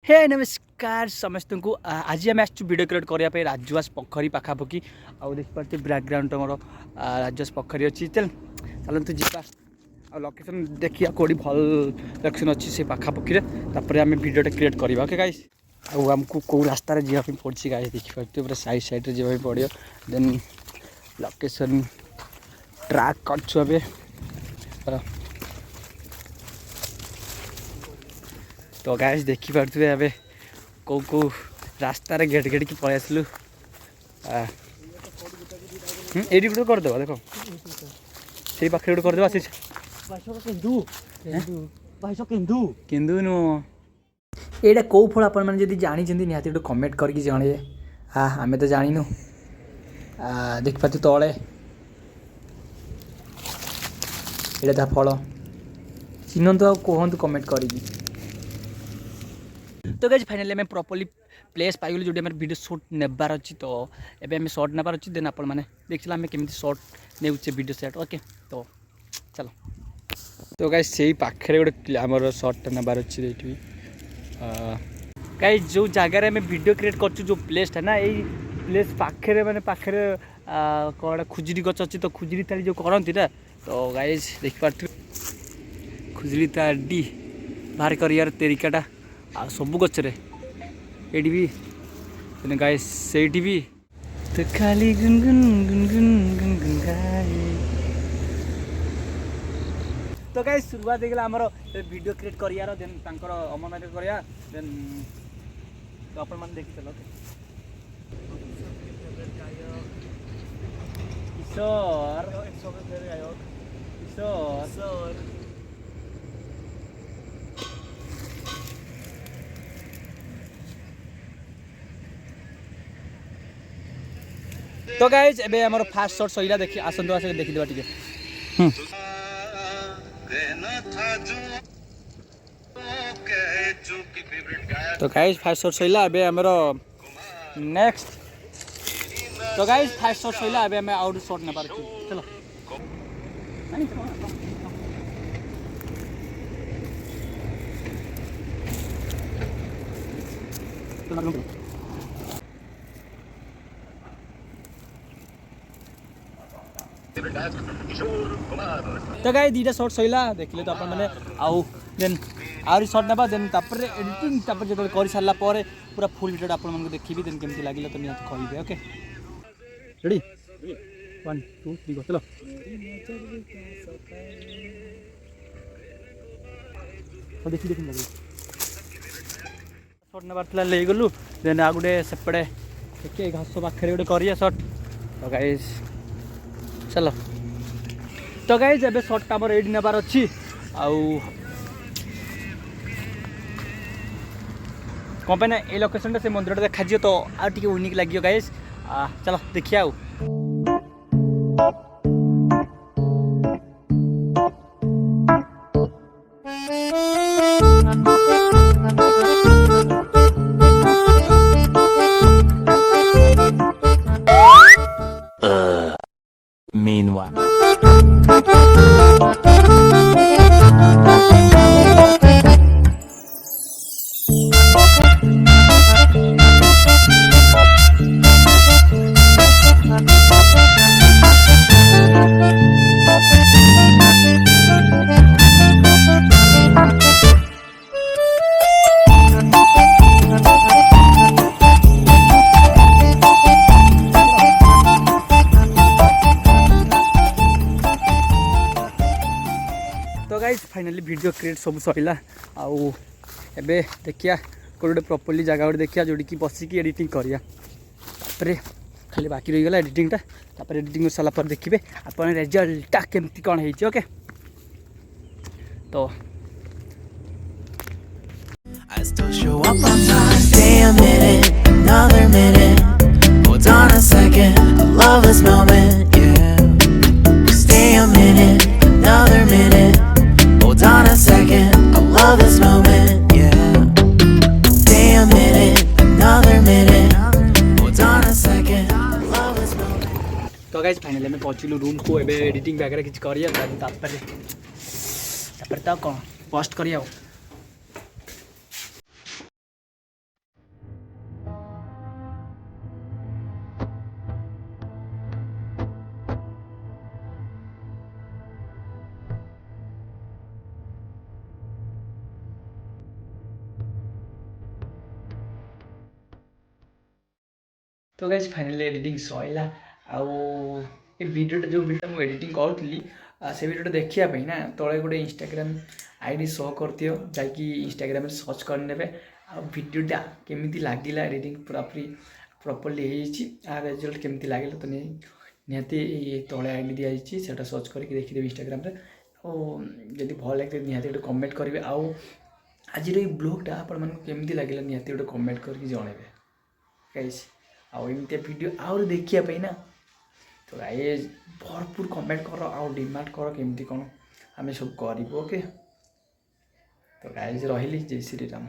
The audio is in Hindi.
हे नमस्कार समस्त को आज आम वीडियो क्रिएट करने राजवास पोखरी पाखापाखि आउ देखिए बैकग्राउंड मोर राजवास पोखरी अच्छी चलते जा लोकेशन देखिए कौटी भल लोकेशन अच्छी से पाखापाखि आम वीडियो क्रिएट करवा ओके गाइस आमको कौ रास्तार जावाई पड़ी गाइस देखिए पूरा साइड साइड जावाई पड़ो देन लोकेशन ट्रैक कर तो गाइस देखी पारे ए कौ रास्तार गेट गेट की पलि आसलु ये गोटे करदे देख से पाखे गोटे करदे केन्दू नुह यहाँ कौ फल आपड़ी जानी निहती गोटे कमेंट करके जन हाँ आम तो जानु देखिपे तले ये था फल चिन्हतु आ कहतु कमेंट करी तो गाइस फाइनली मैं प्रॉपर्ली प्लेस पाइगलु जो वीडियो शॉट नेबार अच्छी तो एबे हमें शॉट नेबार अच्छी देन आपण मैंने देखिए आम केमी शॉट नेउचे वीडियो सेट ओके तो चलो तो गाइस से पाखे गोटे आमर शॉट नेबार अच्छी भी गाइस जो जगार आम वीडियो क्रिएट कर जो प्लेस है ना यही प्लेस पाखे मैंने पाखे कौन खुजरी गच अच्छी तो खुजरी ताड़ी जो करती ना तो गाइस देखिए खुजरी ताड़ी बाहर कर तरीकाटा आ सब गचरे ये भी गाइस से भी तो खाली गुनगुन गुनगुन गुनगुन गाए तो गाइस शुरुआत हो आमर वीडियो क्रिएट कर देन अमरनाथ करवा देन तो अपन मैंने देखी चलो ईश्वर तो गाइज एबे हमर फास्ट शॉट सहीला देखि आसंदो आसे देखि देबा टिके तो गाइज फास्ट शॉट सहीला एबे हमर नेक्स्ट तो गाइज फास्ट शॉट सहीला एबे हमें आउट शॉट ने पार चलो तो गाइस दीटा शॉट सहीला देखले तो अपन माने आउ देन आउरी शॉट नेबा देन तापर एडिटिंग तापर जतो कर सारला पारे पूरा फुल वीडियो अपन मन को देखिबी देन केमति लागिला तो नियत कहिबे ओके रेडी 1 2 3 गो चलो तो देखि देखि लगे शॉट नेबार तला ले गलु देन आ गुडे सेपडे देखि घास पाखरे गुडे करिया शॉट तो गाइस चलो तो गाइस एबे शॉट आमर एडी नेबार अच्छी आउ कौन पे ना ये लोकेशन से मंदिर देखा तो आ यूनिक लगे गाइस चलो देखिए आउ Meanwhile. तो गाइस फाइनली वीडियो क्रिएट सब सहीला आउ एबे देखिया कोडे प्रॉपर्ली जगह गोटे देखिया जोड़ी की बसिकी एडिटिंग करिया तापरे खाली बाकी रही गला एडिटिंगटा तापर एडिटिंग कर साला पर देखिबे अपन रिजल्टटा केमती कोन हेछि ओके तो I still show up on time. Stay a minute, another minute. Hold on a second, I love this moment, yeah. Stay a minute, another minute. Hold on a second, I love this moment, yeah. Stay a minute, another minute. Hold on a second, I love this moment. तो गाइस फाइनली मैं पहुंचलु रूम को एबे एडिटिंग वगैरह किछ करिया तापर तापर तो कौन पोस्ट करिया तो गाइज फाइनाली एडिटिंग सैला ये भिडियोटा जो भिडियो मुझे एडिटिंग करूँ से भिडियोटा देखापी ना तले गोटे इंस्टाग्राम आईडी शो कर दियो जाकि इंस्टाग्राम सर्च करने भिडियोटा केमी लगे एडिटिंग पूरा पूरी प्रॉपर्ली रिजल्ट केमी लगे तो निहाती तले आईडी दिखाई से सर्च करके देखिदेवी इंस्टाग्राम जदि भल लगे निहाती गोटे कमेंट करेंगे आज ब्लॉगटा आपण केमी लगे निहाती गोटे कमेंट करके जनइबे गाइस आमती भिड आउर देखापी ना तो गाइस भरपूर कमेंट कर आउ डिमांड कर केमती कौन आम सब करूँ ओके तो गाइस रही जय श्री राम।